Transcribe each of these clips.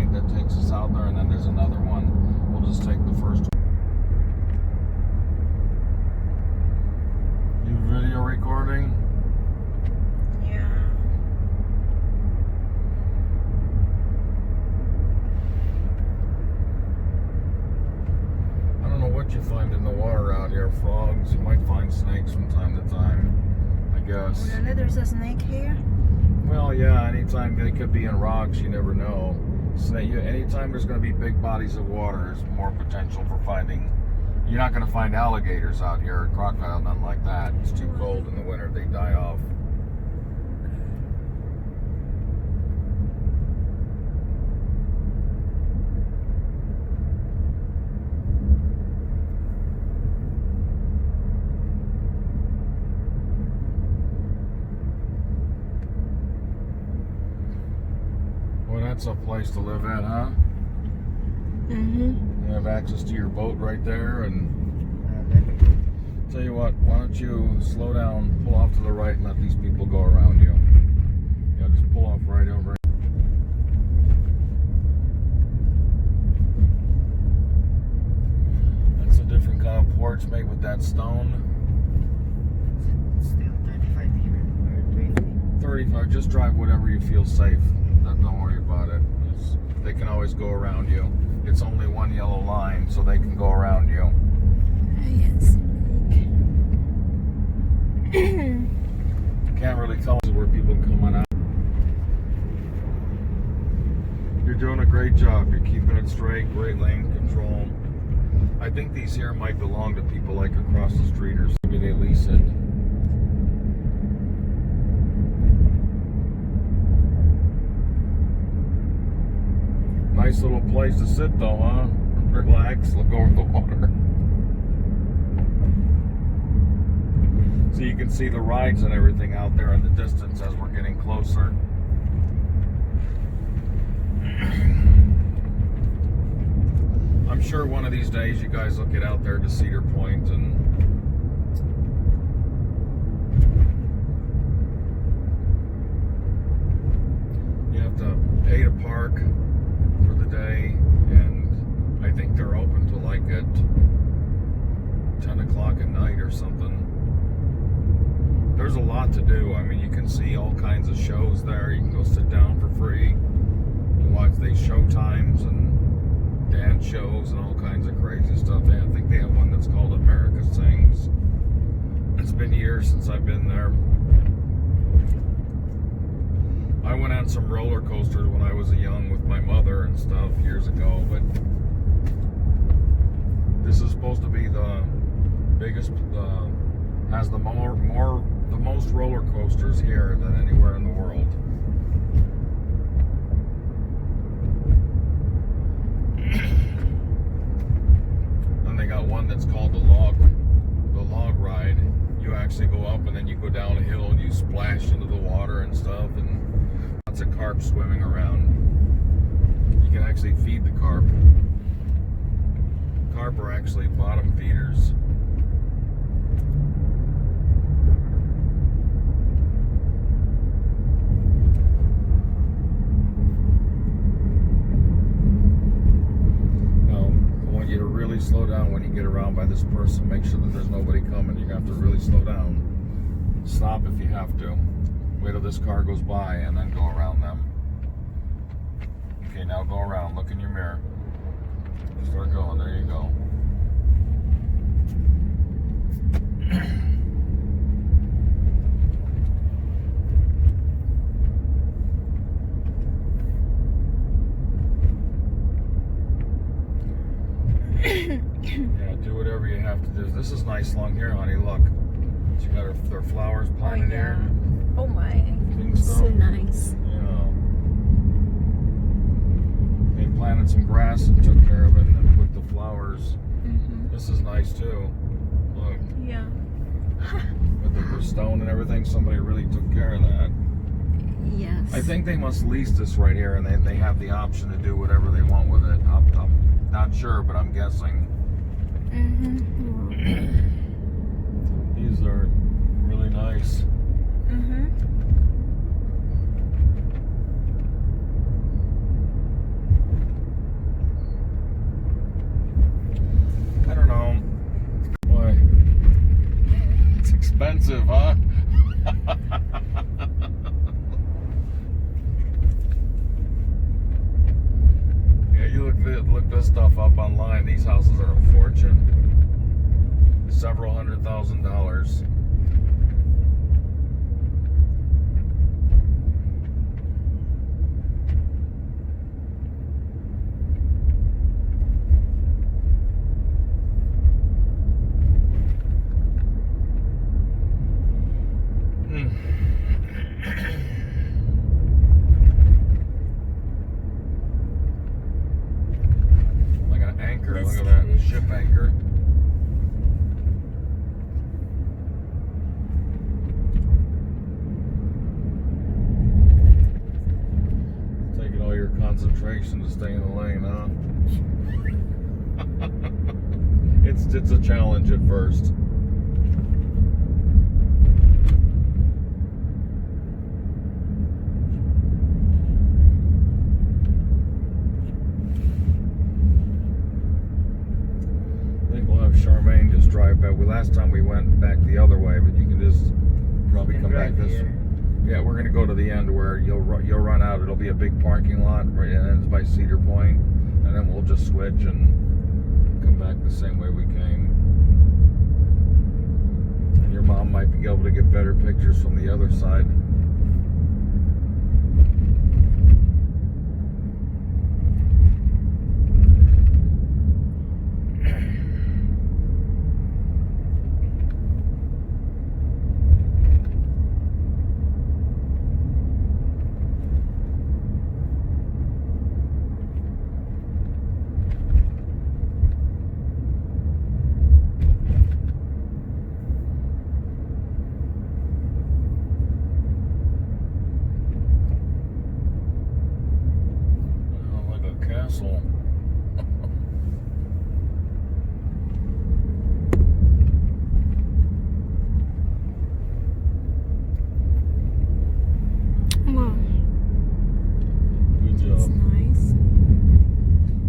point that takes us out there, and then there's another one. We'll just take the first one. You video recording? Yeah. I don't know what you find in the water out here. Frogs. You might find snakes from time to time, I guess. Really? There's a snake here? Well, yeah, anytime they could be in rocks, you never know. Anytime there's going to be big bodies of water, there's more potential for finding. You're not going to find alligators out here, or crocodile, nothing like that. It's too cold in the winter, they die off. That's a place to live at, huh? Mm-hmm. You have access to your boat right there, and tell you what, why don't you slow down, pull off to the right, and let these people go around you. Yeah, just pull off right over. That's a different kind of porch made with that stone. Still 35 here or 20? 35, just drive whatever you feel safe. Don't worry about it. They can always go around you. It's only one yellow line, so they can go around you. Yes. Can't really tell where people come on out. You're doing a great job. You're keeping it straight, great lane control. I think these here might belong to people like across the street, or maybe they lease it. Nice little place to sit though, huh? Relax, look over the water. So you can see the rides and everything out there in the distance as we're getting closer. I'm sure one of these days you guys will get out there to Cedar Point and you have to pay to park for the day, and I think they're open till like at 10 o'clock at night or something. There's a lot to do. I mean, you can see all kinds of shows there. You can go sit down for free and watch these show times and dance shows and all kinds of crazy stuff. I think they have one that's called America Sings. It's been years since I've been there. I went on some roller coasters when I was young with my mother and stuff years ago, but this is supposed to be the biggest, has the most roller coasters here than anywhere in the world. Then they got one that's called the log ride. You actually go up and then you go down a hill and you splash into the water and stuff, and lots of carp swimming around. You can actually feed the carp. Carp are actually bottom feeders. Now, I want you to really slow down when you get around by this person. Make sure that there's nobody coming. You're going to have to really slow down. Stop if you have to. Wait till this car goes by and then go around them. Okay, now go around. Look in your mirror. Start going. There you go. Yeah, do whatever you have to do. This is nice along here, honey. Look. She got their flowers planted here. Oh my. So nice. Yeah. They planted some grass and took care of it and then put the flowers. Mm-hmm. This is nice too. Look. Yeah. With the stone and everything, somebody really took care of that. Yes. I think they must lease this right here, and they have the option to do whatever they want with it. I'm not sure, but I'm guessing. Mm-hmm. These are really nice. Mm-hmm. expensive, huh? Yeah, you look this stuff up online. These houses are a fortune. Several $100,000. Like an anchor. That's Look at that cute. ship anchor. Taking all your concentration to stay in the lane, huh? It's a challenge at first. I think we'll have Charmaine just drive back. Last time we went back the other way, but you can just probably come back this. Yeah, we're gonna go to the end where you'll run out. It'll be a big parking lot. Right, it ends by Cedar Point, and then we'll just switch and come back the same way we came. And your mom might be able to get better pictures from the other side. Oh, like a castle. Wow, Good it's job. nice.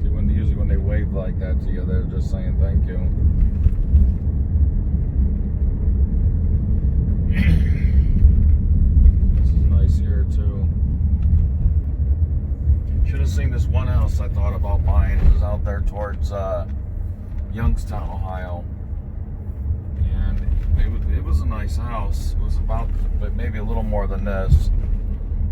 See, usually when they wave like that to you, they're just saying thank you. This is nice here too. Should have seen this one house I thought about buying. It was out there towards Youngstown, Ohio, and it was a nice house. It was about, but maybe a little more than this,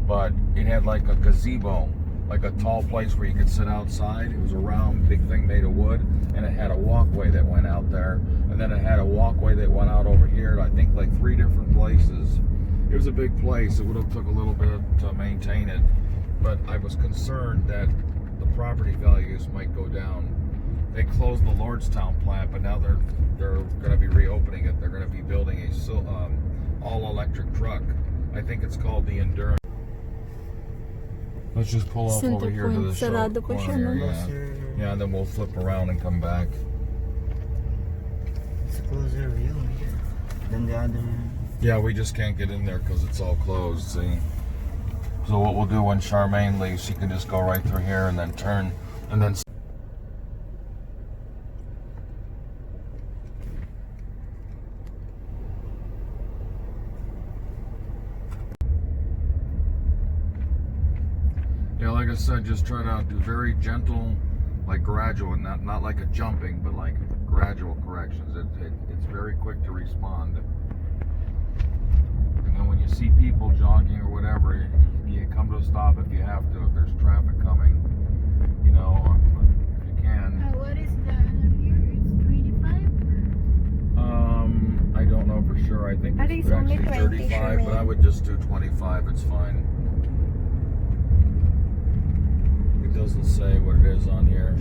but it had like a gazebo, like a tall place where you could sit outside. It was a round, big thing made of wood, and it had a walkway that went out there, and then it had a walkway that went out over here, I think like 3 different places. It was a big place. It would have took a little bit to maintain it, but I was concerned that the property values might go down. They closed the Lordstown plant, but now they're going to be reopening it. They're going to be building a all-electric truck. I think it's called the Endurance. Let's just pull off Center over here to point. the Sarado pa siya, corner. no? Yeah. Yeah, and then we'll flip around and come back. It's a closer view here than the other. Yeah, we just can't get in there because it's all closed, see? So what we'll do when Charmaine leaves, she can just go right through here and then turn, and then... Yeah, like I said, just try to do very gentle, like gradual, not like a jumping, but like gradual corrections. It's very quick to respond. And then when you see people jogging or whatever, you come to a stop if you have to, if there's traffic coming, you know, if you can. What is the here? It's 25? I don't know for sure. I think I it's think it's only actually 20, 35, but I Charmaine. would just do 25. It's fine. It doesn't say what it is on here.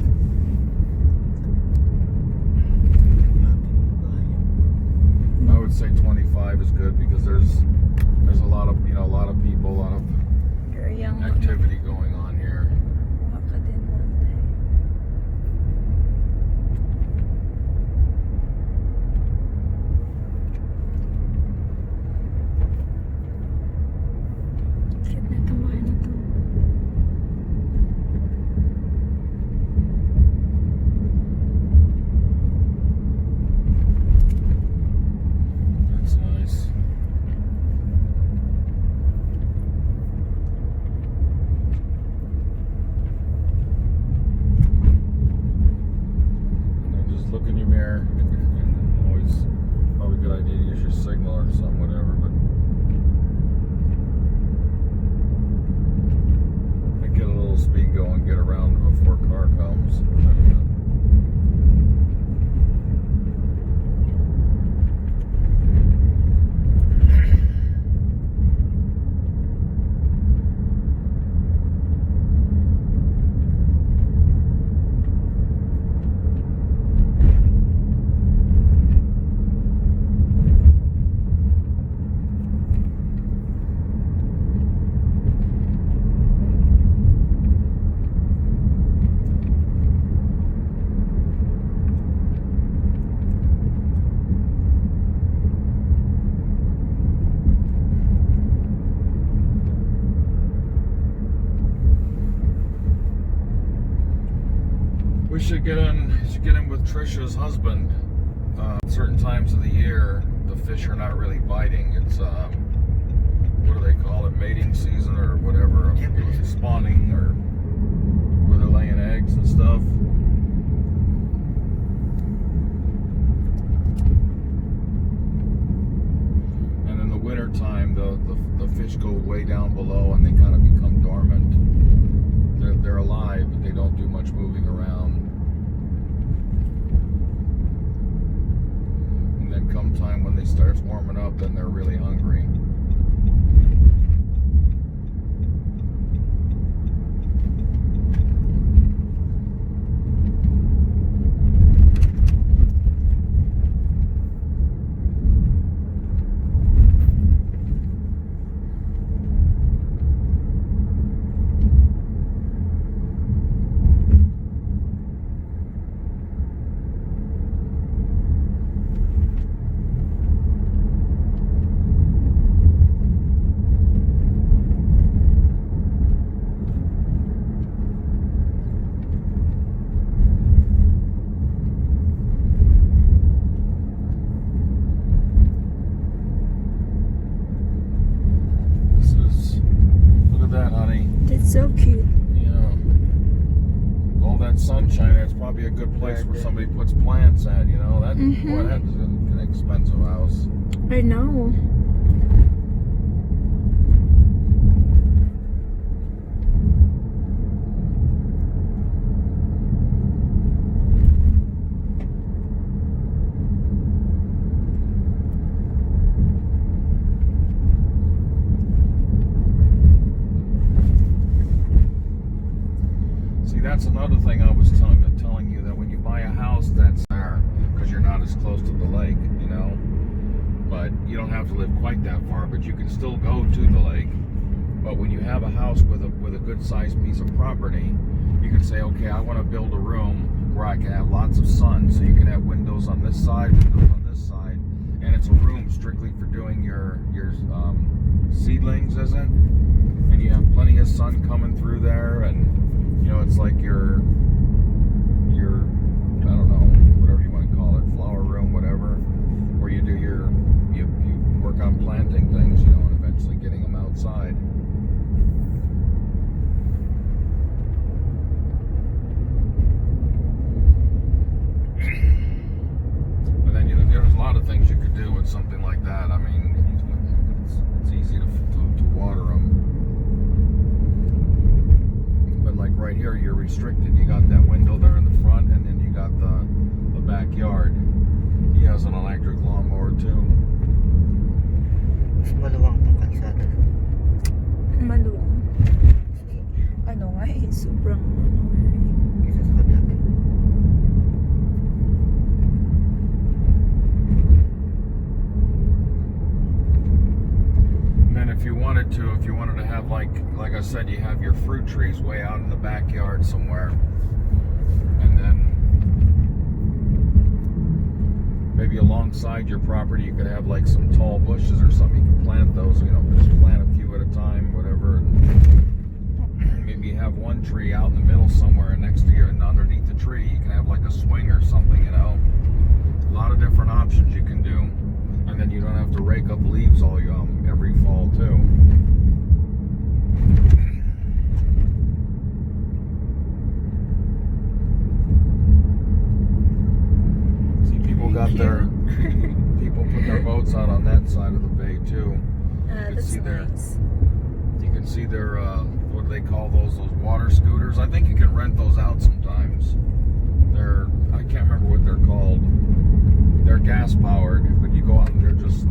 I would say 25 is good because there's a lot of people, a lot of Very young. activity going on here. Baka din one day. Cute na itong bahay na to. That's nice. get in with Trisha's husband. Certain times of the year, the fish are not really biting. It's what do they call it? Mating season or whatever. Yep. Spawning or where they're laying eggs and stuff. And in the winter time, the fish go way down below and they kind of become dormant. They're alive, but they don't do much moving around. And then come time when they start warming up, then they're really hungry. It's so cute. Yeah. All that sunshine, it's probably a good place where somebody puts plants at, you know. That boy, that's an expensive house. I know. That's another thing I was telling you, that when you buy a house that's there, because you're not as close to the lake, you know, but you don't have to live quite that far, but you can still go to the lake. But when you have a house with a good sized piece of property, you can say, okay, I want to build a room where I can have lots of sun, so you can have windows on this side, windows on this side, and it's a room strictly for doing your seedlings, is it? And you have plenty of sun coming through there, and you know, it's like your I don't know, whatever you want to call it, flower room, whatever, where you do you work on planting things, you know, and eventually getting them outside. But then, you know, there's a lot of things you could do with something like that. I mean, it's easy to water them. Like right here, you're restricted. You got that window there in the front, and then you got the backyard. He has an electric lawnmower too. Mas maluwang tong kalsada. Maluwang. Ano nga eh, sobrang Isa sa kabila din. And then if you wanted to have like I said, you have your fruit trees way out in the backyard somewhere, and then maybe alongside your property you could have like some tall bushes or something. You can plant those, you know, just plant a few at a time, whatever. And maybe you have one tree out in the middle somewhere, and next to you and underneath the tree you can have like a swing or something, you know. A lot of different options you can do, and then you don't have to rake up leaves all every fall too. See, people put their boats out on that side of the bay too. that's nice. You can see their what do they call those water scooters? I think you can rent those out sometimes. I can't remember what they're called. They're gas powered, but you go out and they're just,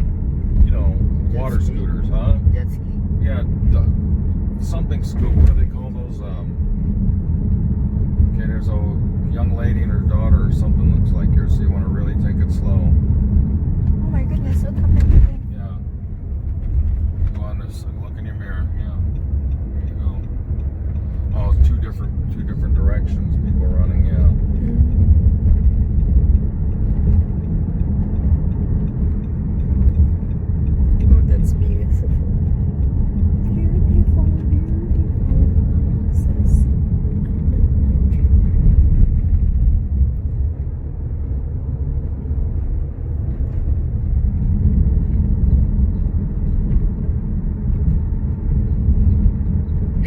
you know, water scooters, huh? Jet ski. Yeah, something scoot. What do they call those? Okay, there's a young lady and her daughter or something looks like here, so you want to really take it slow. Oh my goodness, what happened to it? Yeah. Go on this. Look in your mirror. Yeah. There you go. Oh, two different directions. People running. Yeah. Oh, that's beautiful. Beautiful, beautiful houses.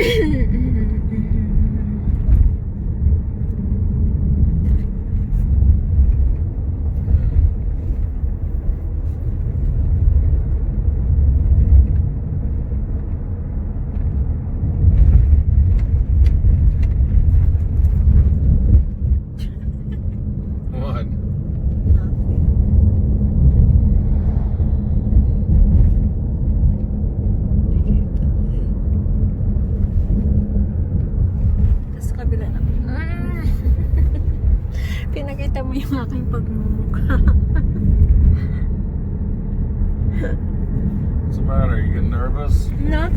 What? Nakikita. Ayan. Tapos sa kabila na. Pinakita mo yung aking pagmumukha. What's the matter? You getting nervous? No?